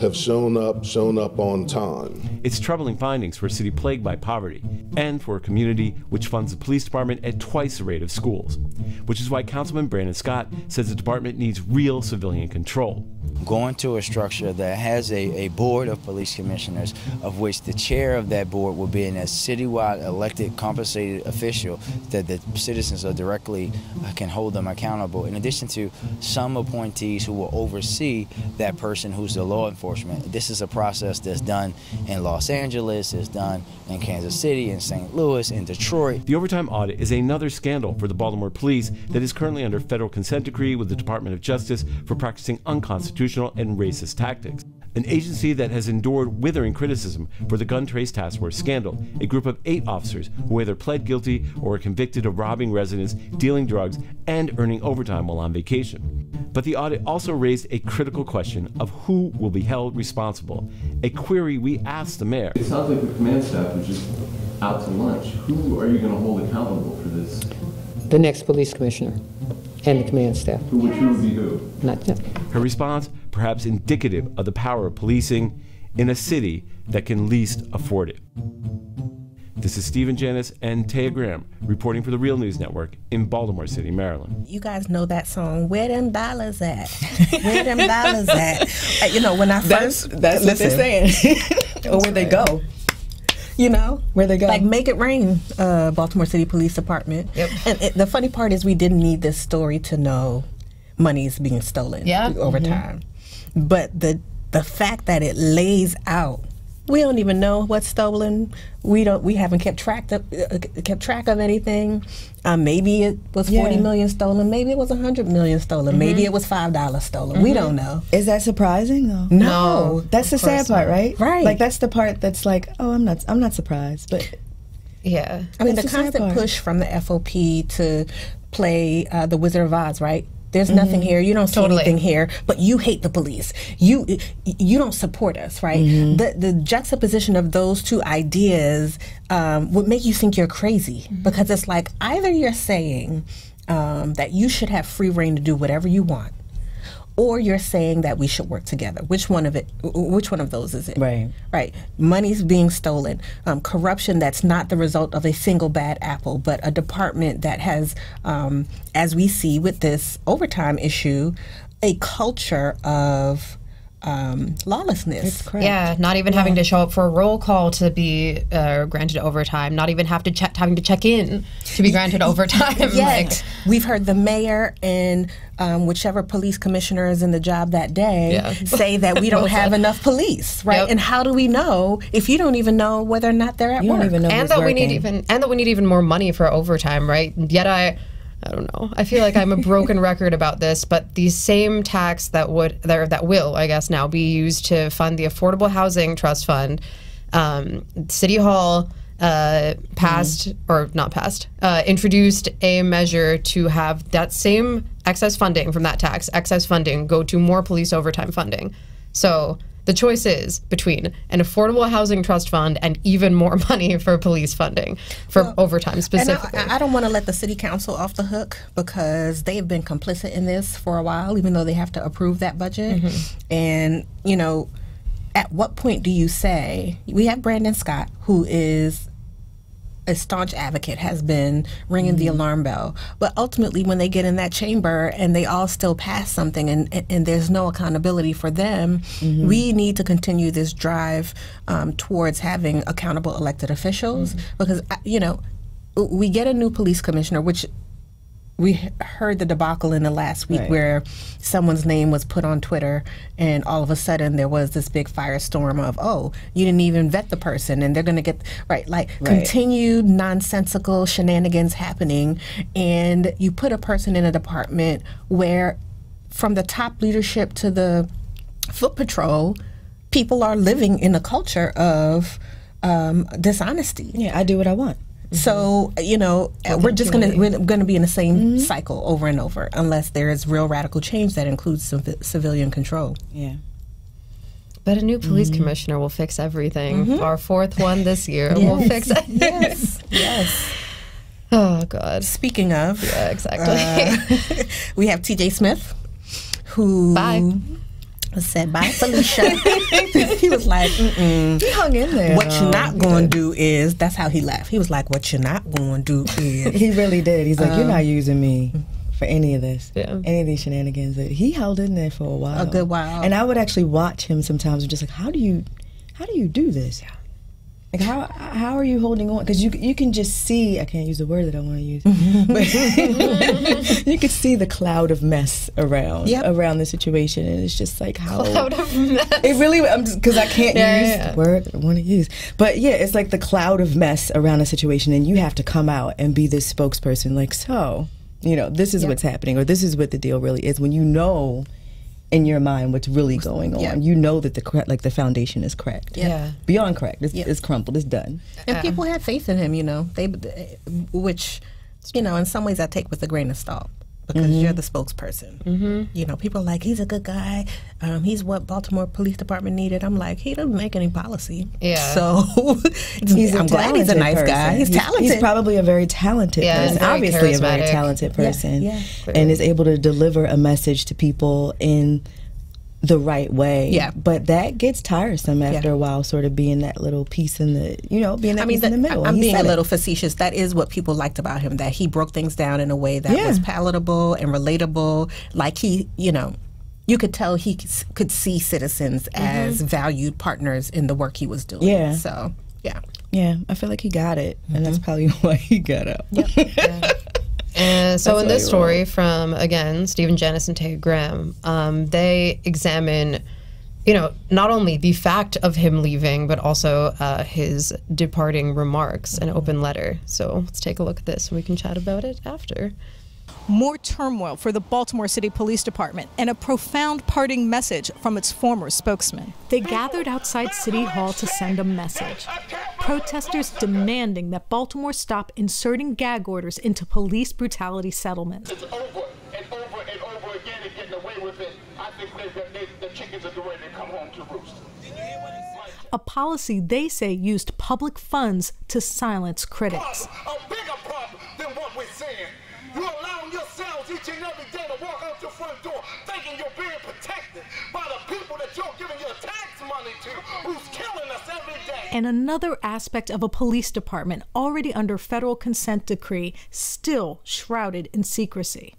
have shown up on time. It's troubling findings for a city plagued by poverty, and for a community which funds the police department at twice the rate of schools, which is why Councilman Brandon Scott says the department needs real civilian control. Going to a structure that has a board of police commissioners, of which the chair of that board will be a citywide elected compensated official that the citizens are directly can hold them accountable, in addition to some appointees who will oversee that person who's the law enforcement. This is a process that's done in Los Angeles, it's done in Kansas City, in St. Louis, in Detroit. The overtime audit is another scandal for the Baltimore Police that is currently under federal consent decree with the Department of Justice for practicing unconstitutional and racist tactics. An agency that has endured withering criticism for the Gun Trace Task Force scandal, a group of 8 officers who either pled guilty or were convicted of robbing residents, dealing drugs, and earning overtime while on vacation. But the audit also raised a critical question of who will be held responsible, a query we asked the mayor. It sounds like the command staff was just out to lunch. Who are you going to hold accountable for this? The next police commissioner and the command staff. Who would be who? Not them. Her response, perhaps indicative of the power of policing in a city that can least afford it. This is Stephen Janis and Taya Graham reporting for the Real News Network in Baltimore City, Maryland. You guys know that song, Where Them Dollars At? Where Them Dollars At? You know, when I first... That's what they're saying. Or where they go. You know, where they go. Like Make It Rain, Baltimore City Police Department. Yep. And the funny part is we didn't need this story to know money is being stolen over time. But the fact that it lays out We don't even know what's stolen. We haven't kept track of anything. Maybe it was 40 million stolen. Maybe it was 100 million stolen. Maybe it was $5 stolen. We don't know. Is that surprising though? No, that's the sad part, right? Right. Like that's the part that's like, oh, I'm not surprised, but yeah. I mean, the constant push from the FOP to play the Wizard of Oz, right? There's nothing here. You don't see anything here, but you hate the police. You don't support us, right? The juxtaposition of those two ideas would make you think you're crazy, because it's like either you're saying that you should have free reign to do whatever you want, or you're saying that we should work together. Which one of those is it? Right. Right. Money's being stolen. Corruption that's not the result of a single bad apple, but a department that has, as we see with this overtime issue, a culture of lawlessness. Yeah, not even having to show up for a roll call to be granted overtime, not even having to check in to be granted overtime. Yes. We've heard the mayor and whichever police commissioner is in the job that day say that we don't have enough police, right? And how do we know if you don't even know whether or not they're at work? Don't even know and that we need even more money for overtime, right? Yet I don't know. I feel like I'm a broken record about this, but the same tax that will, I guess, now be used to fund the Affordable Housing Trust Fund, City Hall introduced a measure to have that same excess funding from that tax, go to more police overtime funding. So the choice is between an affordable housing trust fund and even more money for police funding for overtime specifically. And I don't want to let the city council off the hook, because they've been complicit in this for a while, even though they have to approve that budget. And, you know, at what point do you say, we have Brandon Scott, who is a staunch advocate, has been ringing the alarm bell, but ultimately when they get in that chamber and they all still pass something and there's no accountability for them, we need to continue this drive towards having accountable elected officials, because you know, we get a new police commissioner, which we heard the debacle in the last week where someone's name was put on Twitter and all of a sudden there was this big firestorm of, oh, you didn't even vet the person and they're going to get, continued nonsensical shenanigans happening. And you put a person in a department where from the top leadership to the foot patrol, people are living in a culture of dishonesty. Yeah, I do what I want. So, you know, we're gonna be in the same cycle over and over unless there is real radical change that includes civilian control. Yeah. But a new police commissioner will fix everything. Our fourth one this year will fix it. Yes. Oh, God. Speaking of. Yeah, exactly. We have TJ Smith, who said bye, Felicia. He was like, He hung in there. What you're not going to do is, that's how he left. He was like, what you're not going to do is. He really did. He's like, you're not using me for any of this, any of these shenanigans. He held in there for a while. A good while. And I would actually watch him sometimes and just like, how do you do this? Like, how are you holding on? Because you can just see, I can't use the word that I want to use, but you can see the cloud of mess around the situation. And it's just like, how? Cloud of mess. It really, because I can't use the word I want to use. But yeah, it's like the cloud of mess around a situation and you have to come out and be this spokesperson like, so, you know, this is what's happening, or this is what the deal really is, when you know in your mind what's really going on. You know that the foundation is cracked. Beyond cracked. It's crumpled. It's done. And people had faith in him, you know. Which, you know, in some ways I take with a grain of salt, because you're the spokesperson. You know, people are like, he's a good guy. He's what Baltimore Police Department needed. I'm like, he doesn't make any policy. So I'm glad he's a nice guy. He's talented. He's probably a very talented person. Obviously a very talented person. And is able to deliver a message to people in the right way. But that gets tiresome after a while, sort of being that little piece in the, you know, being that piece in the middle. I'm being a little facetious. That is what people liked about him, that he broke things down in a way that was palatable and relatable. Like he, you know, you could tell he could see citizens as valued partners in the work he was doing. So, yeah, I feel like he got it. And that's probably why he got out. And so in this story from, again, Stephen Janis and Tay Graham, they examine you know, not only the fact of him leaving, but also his departing remarks, an open letter. So let's take a look at this and we can chat about it after. More turmoil for the Baltimore City Police Department and a profound parting message from its former spokesman. They gathered outside City Hall to send a message. Protesters demanding that Baltimore stop inserting gag orders into police brutality settlements. It's over and over and over again and getting away with it. I think the chickens are ready to come home to roost. A policy they say used public funds to silence critics. A bigger problem than what we're saying. You're allowing yourselves each and every day to walk out your front door thinking you're being protected by the people that you're giving your tax money to, who's killing us every day. And another aspect of a police department already under federal consent decree, still shrouded in secrecy.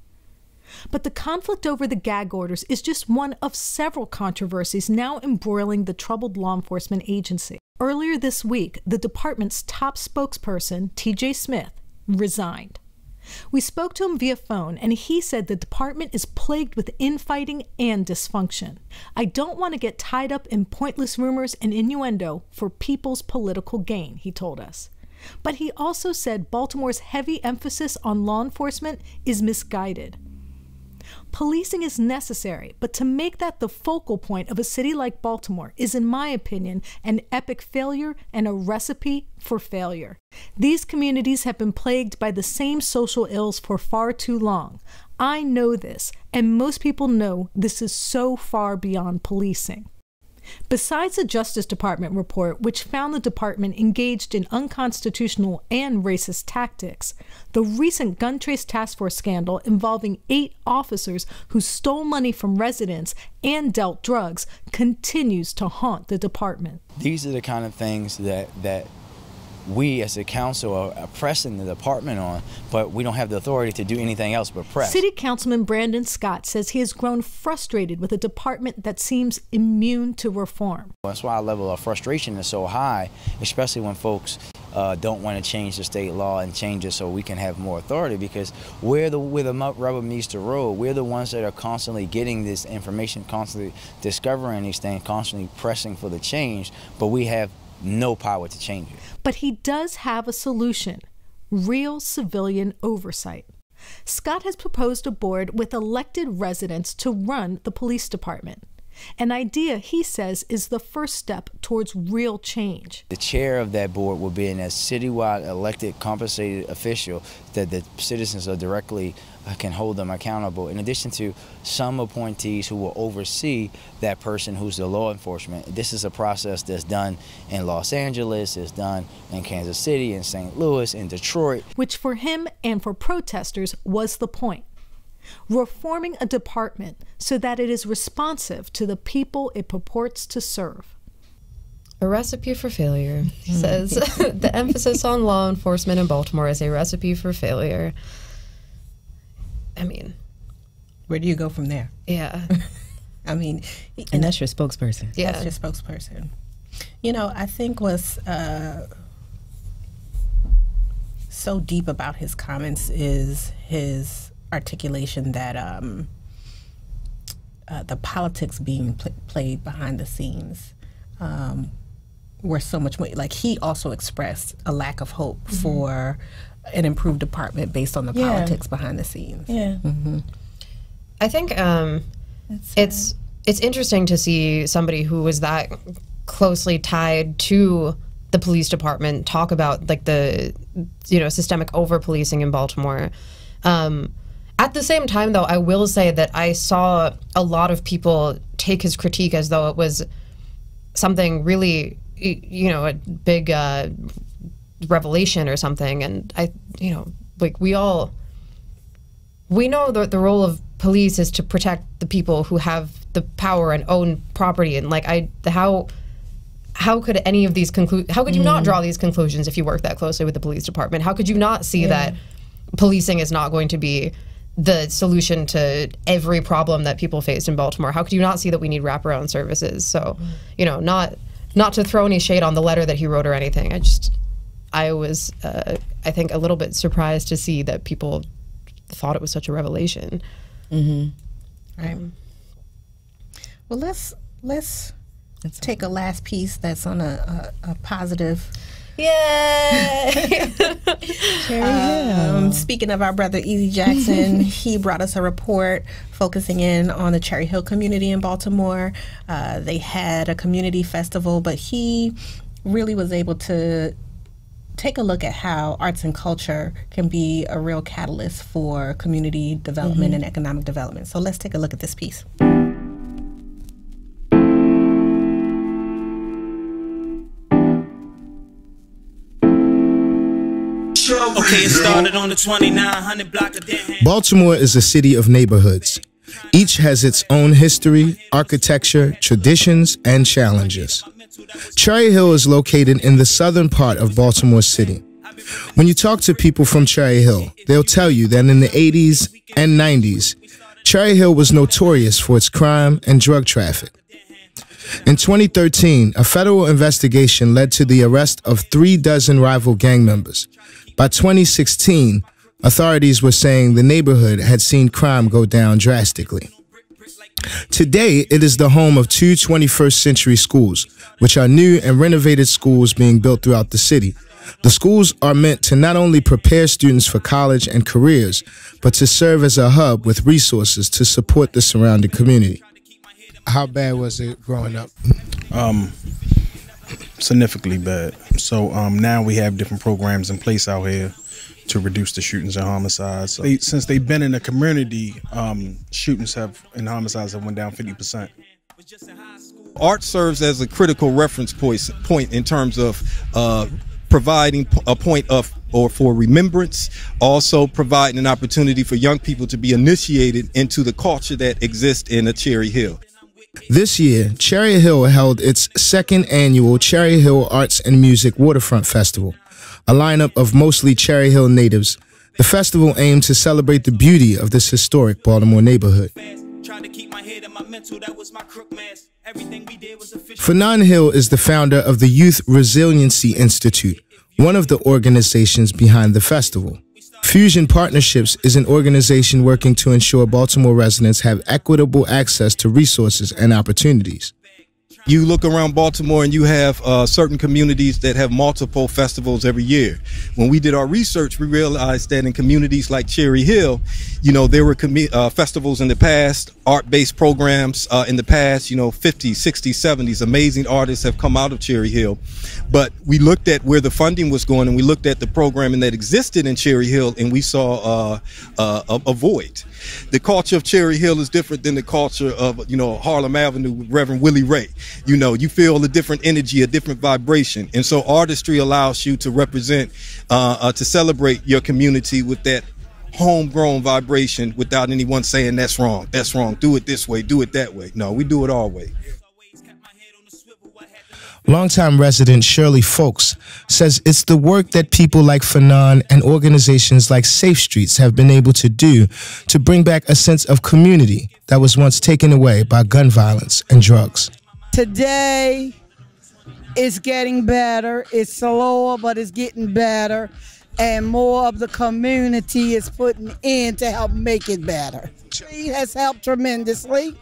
But the conflict over the gag orders is just one of several controversies now embroiling the troubled law enforcement agency. Earlier this week, the department's top spokesperson, T.J. Smith, resigned. We spoke to him via phone, and he said the department is plagued with infighting and dysfunction. I don't want to get tied up in pointless rumors and innuendo for people's political gain, he told us. But he also said Baltimore's heavy emphasis on law enforcement is misguided. Policing is necessary, but to make that the focal point of a city like Baltimore is, in my opinion, an epic failure and a recipe for failure. These communities have been plagued by the same social ills for far too long. I know this, and most people know this is so far beyond policing. Besides the Justice Department report, which found the department engaged in unconstitutional and racist tactics, the recent gun trace task force scandal involving 8 officers who stole money from residents and dealt drugs continues to haunt the department. These are the kind of things that we as a council are pressing the department on, but we don't have the authority to do anything else but press. City Councilman Brandon Scott says he has grown frustrated with a department that seems immune to reform. That's why our level of frustration is so high, especially when folks don't want to change the state law and change it so we can have more authority, because where the rubber meets the road, we're the ones that are constantly getting this information, constantly discovering these things, constantly pressing for the change, but we have no power to change it. But he does have a solution: real civilian oversight. Scott has proposed a board with elected residents to run the police department. An idea he says is the first step towards real change. The chair of that board will be a citywide elected compensated official that the citizens are directly can hold them accountable, in addition to some appointees who will oversee that person who's the law enforcement. This is a process that's done in Los Angeles, it's done in Kansas City, in St. Louis, in Detroit. Which for him and for protesters was the point. Reforming a department so that it is responsive to the people it purports to serve. A recipe for failure, he says. The emphasis on law enforcement in Baltimore is a recipe for failure. I mean, where do you go from there? Yeah. I mean, and that's your spokesperson. Yeah, that's your spokesperson. You know, I think what's so deep about his comments is his articulation that the politics being played behind the scenes were so much more. Like, he also expressed a lack of hope for an improved department based on the politics behind the scenes. Yeah. I think it's interesting to see somebody who was that closely tied to the police department talk about, like, the systemic over-policing in Baltimore. At the same time, though, I will say that I saw a lot of people take his critique as though it was something really, a big revelation or something. And we know that the role of police is to protect the people who have the power and own property. And how could any of these how could you not draw these conclusions if you work that closely with the police department? How could you not see that policing is not going to be the solution to every problem that people faced in Baltimore? How could you not see that we need wraparound services? So, not to throw any shade on the letter that he wrote or anything. I was, I think, a little bit surprised to see that people thought it was such a revelation. Right. Well, let's let's take a last piece that's on a positive. Yay! Speaking of our brother Easy Jackson, he brought us a report focusing in on the Cherry Hill community in Baltimore. They had a community festival, but he really was able to take a look at how arts and culture can be a real catalyst for community development and economic development. So let's take a look at this piece. Okay, it started on the 2900 block of Baltimore is a city of neighborhoods. Each has its own history, architecture, traditions, and challenges. Cherry Hill is located in the southern part of Baltimore City. When you talk to people from Cherry Hill, they'll tell you that in the 80s and 90s, Cherry Hill was notorious for its crime and drug traffic. In 2013, a federal investigation led to the arrest of 36 rival gang members. By 2016, authorities were saying the neighborhood had seen crime go down drastically. Today, it is the home of 2 21st century schools, which are new and renovated schools being built throughout the city. The schools are meant to not only prepare students for college and careers, but to serve as a hub with resources to support the surrounding community. How bad was it growing up? Significantly bad. So now we have different programs in place out here to reduce the shootings and homicides. Since they've been in the community, shootings and homicides have went down 50%. Art serves as a critical reference point in terms of providing a point of or for remembrance, also providing an opportunity for young people to be initiated into the culture that exists in the Cherry Hill. This year, Cherry Hill held its second annual Cherry Hill Arts and Music Waterfront Festival, a lineup of mostly Cherry Hill natives. The festival aimed to celebrate the beauty of this historic Baltimore neighborhood. Fanon Hill is the founder of the Youth Resiliency Institute, one of the organizations behind the festival. Fusion Partnerships is an organization working to ensure Baltimore residents have equitable access to resources and opportunities. You look around Baltimore and you have certain communities that have multiple festivals every year. When we did our research, we realized that in communities like Cherry Hill, there were festivals in the past, art-based programs in the past, 50s, 60s, 70s. Amazing artists have come out of Cherry Hill. But we looked at where the funding was going and we looked at the programming that existed in Cherry Hill and we saw a void. The culture of Cherry Hill is different than the culture of, Harlem Avenue with Reverend Willie Ray. You feel a different energy, a different vibration. And so artistry allows you to represent, to celebrate your community with that homegrown vibration without anyone saying that's wrong, do it this way, do it that way. No, we do it our way. Longtime resident Shirley Folks says it's the work that people like Fanon and organizations like Safe Streets have been able to do to bring back a sense of community that was once taken away by gun violence and drugs. Today, it's getting better. It's slower, but it's getting better. And more of the community is putting in to help make it better. It has helped tremendously.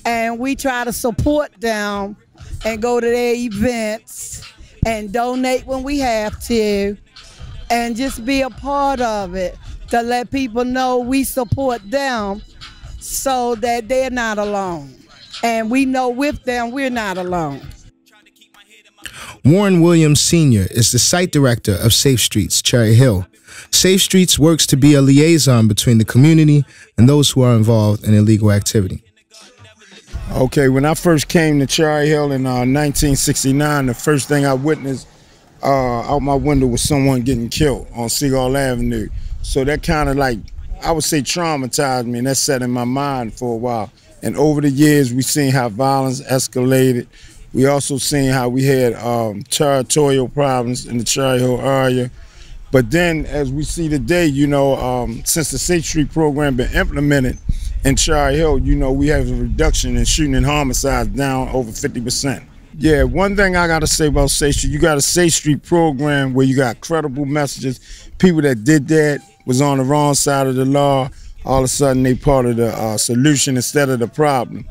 And we try to support them and go to their events and donate when we have to and just be a part of it to let people know we support them so that they're not alone. And we know with them we're not alone. Warren Williams Sr. is the site director of Safe Streets, Cherry Hill. Safe Streets works to be a liaison between the community and those who are involved in illegal activity. Okay, when I first came to Cherry Hill in 1969, the first thing I witnessed out my window was someone getting killed on Seagull Avenue. So that kind of I would say traumatized me, and that sat in my mind for a while. And over the years, we've seen how violence escalated. We also seen how we had territorial problems in the Cherry Hill area. But then, as we see today, since the Safe Street program been implemented in Cherry Hill, we have a reduction in shooting and homicides down over 50%. Yeah, one thing I gotta say about Safe Street, you got a Safe Street program where you got credible messages. People that did that was on the wrong side of the law. All of a sudden, they part of the solution instead of the problem.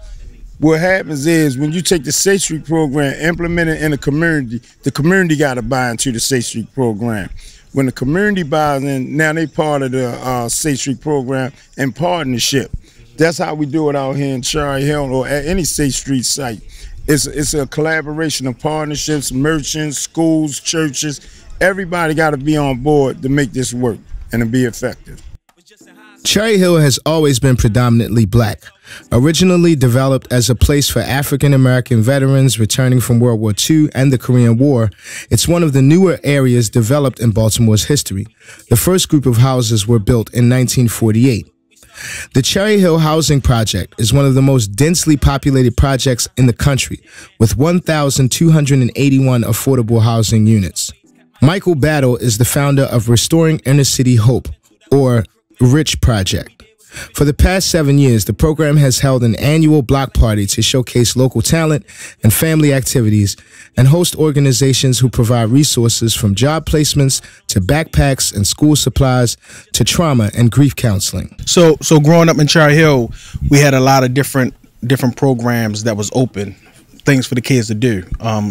What happens is when you take the Safe Street program, implement it in the community got to buy into the Safe Street program. When the community buys in, now they part of the Safe Street program and partnership. That's how we do it out here in Cherry Hill or at any Safe Street site. It's a collaboration of partnerships, merchants, schools, churches. Everybody got to be on board to make this work and to be effective. Cherry Hill has always been predominantly black. Originally developed as a place for African American veterans returning from World War II and the Korean War, it's one of the newer areas developed in Baltimore's history. The first group of houses were built in 1948. The Cherry Hill Housing Project is one of the most densely populated projects in the country, with 1,281 affordable housing units. Michael Battle is the founder of Restoring Inner City Hope, or RICH Project. For the past 7 years, the program has held an annual block party to showcase local talent and family activities and host organizations who provide resources from job placements to backpacks and school supplies to trauma and grief counseling. So growing up in Cherry Hill, we had a lot of different programs that was open, things for the kids to do.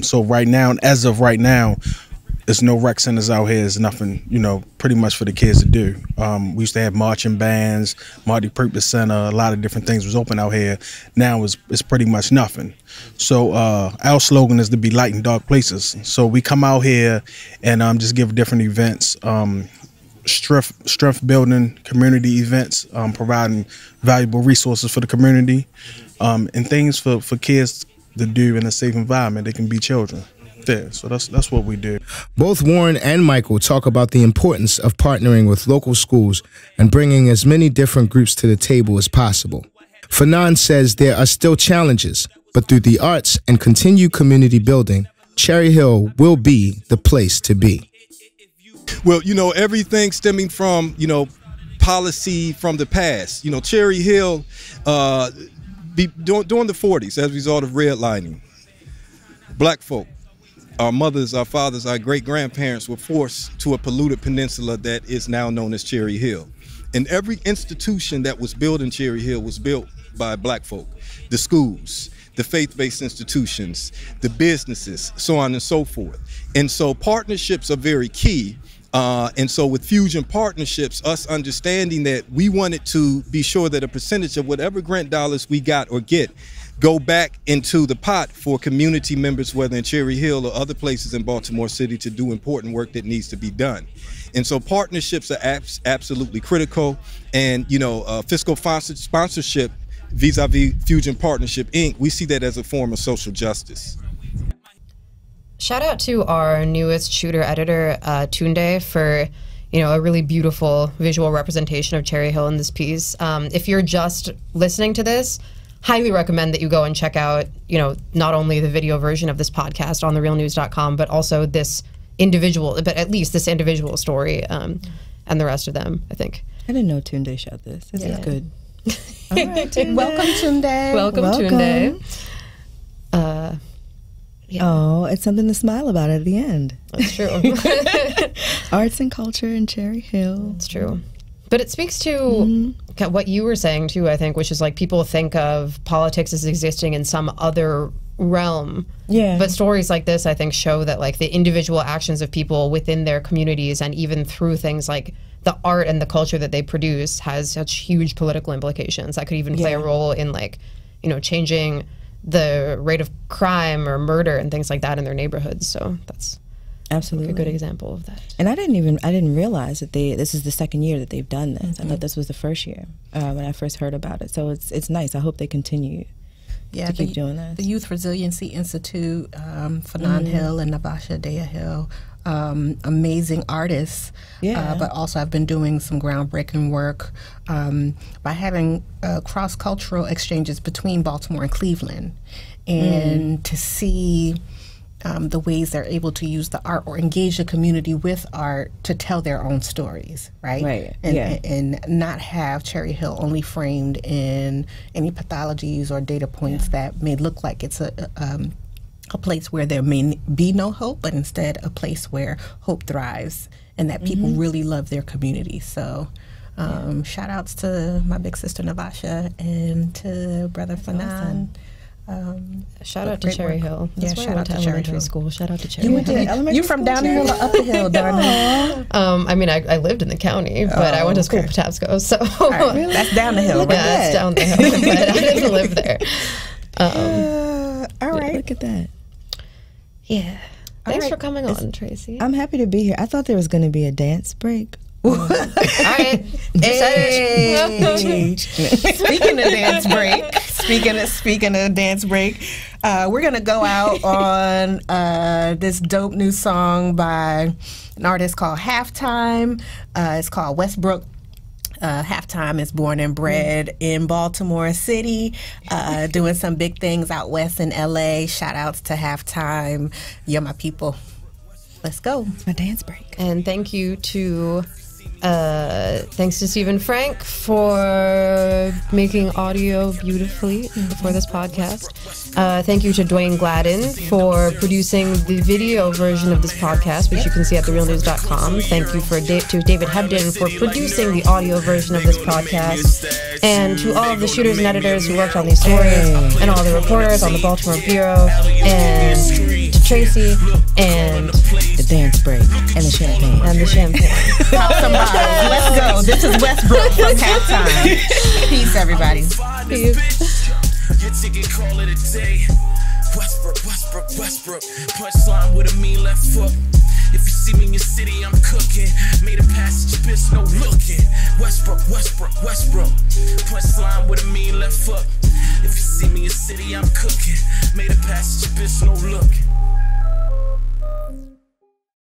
So right now, as of right now, there's no rec centers out here. There's nothing, pretty much for the kids to do. We used to have marching bands, multi-purpose center, a lot of different things was open out here. Now it's pretty much nothing. So our slogan is to be light in dark places. So we come out here and just give different events, strength building, community events, providing valuable resources for the community, and things for kids to do in a safe environment. They can be children. Yeah, so that's what we do. Both Warren and Michael talk about the importance of partnering with local schools and bringing as many different groups to the table as possible. Fanon says there are still challenges, but through the arts and continued community building, Cherry Hill will be the place to be. Well, everything stemming from, policy from the past. Cherry Hill, during the 40s, as a result of redlining, black folk, our mothers, our fathers, our great-grandparents were forced to a polluted peninsula that is now known as Cherry Hill. And every institution that was built in Cherry Hill was built by black folk. The schools, the faith-based institutions, the businesses, so on and so forth. And so partnerships are very key. And so with Fusion Partnerships, us understanding that we wanted to be sure that a percentage of whatever grant dollars we got or get go back into the pot for community members, whether in Cherry Hill or other places in Baltimore City, to do important work that needs to be done. And so partnerships are absolutely critical. And, fiscal sponsorship vis-a-vis Fusion Partnership, Inc., we see that as a form of social justice. Shout out to our newest shooter editor, Tunde, for a really beautiful visual representation of Cherry Hill in this piece. If you're just listening to this, highly recommend that you go and check out, not only the video version of this podcast on therealnews.com, but also this individual story, and the rest of them, I think. I didn't know Tunde shot this. This is good. All right, Tunde. Welcome, Tunde. Welcome. Tunde. Yeah. Oh, it's something to smile about at the end. That's true. Arts and culture in Cherry Hill. It's true. But it speaks to what you were saying, too, I think, which is like people think of politics as existing in some other realm. Yeah. But stories like this, I think, show that like the individual actions of people within their communities and even through things like the art and the culture that they produce has such huge political implications that could even play a role in like, changing the rate of crime or murder and things like that in their neighborhoods. So that's absolutely a good example of that. And I didn't realize that this is the second year that they've done this. I thought this was the first year when I first heard about it. So it's nice. I hope they continue to keep doing that. The Youth Resiliency Institute, Fanon Hill and Navasha Dea Hill, amazing artists. But also I've been doing some groundbreaking work by having cross-cultural exchanges between Baltimore and Cleveland, and to see the ways they're able to use the art or engage the community with art to tell their own stories, right? And not have Cherry Hill only framed in any pathologies or data points that may look like it's a place where there may be no hope, but instead a place where hope thrives and that people really love their community. So shout outs to my big sister Navasha and to brother Fanon. Shout out to Cherry Hill. That's where I went to elementary school. Shout out to Cherry Hill. You from down the hill or up the hill, Dharna? I mean, I lived in the county, but I went to school in Patapsco, so really? That's down the hill. Yeah, that's down the hill, but I didn't live there. All right, look at that. Yeah. Thanks for coming on, Tracey. I'm happy to be here. I thought there was going to be a dance break. All right. Hey. Speaking of dance break, speaking of dance break, we're gonna go out on this dope new song by an artist called Halftime. It's called Westbrook. Halftime is born and bred in Baltimore City, doing some big things out west in LA. Shout outs to Halftime. You're my people. Let's go. It's my dance break. And thank you to thanks to Stephen Frank for making audio beautifully for this podcast. Thank you to Dwayne Gladden for producing the video version of this podcast, which you can see at therealnews.com. Thank you to David Hebden for producing the audio version of this podcast. And to all of the shooters and editors who worked on these stories, and all the reporters on the Baltimore Bureau, and to Tracey, and the dance break, and the champagne. Pop some bottles. Let's go. This is Westbrook from Halftime. Peace, everybody. Peace. Your ticket, call it a day. Westbrook, Westbrook, Westbrook. Punchline with a mean left foot. If you see me in your city, I'm cooking. Made a passage, bitch, no looking. Westbrook, Westbrook, Westbrook.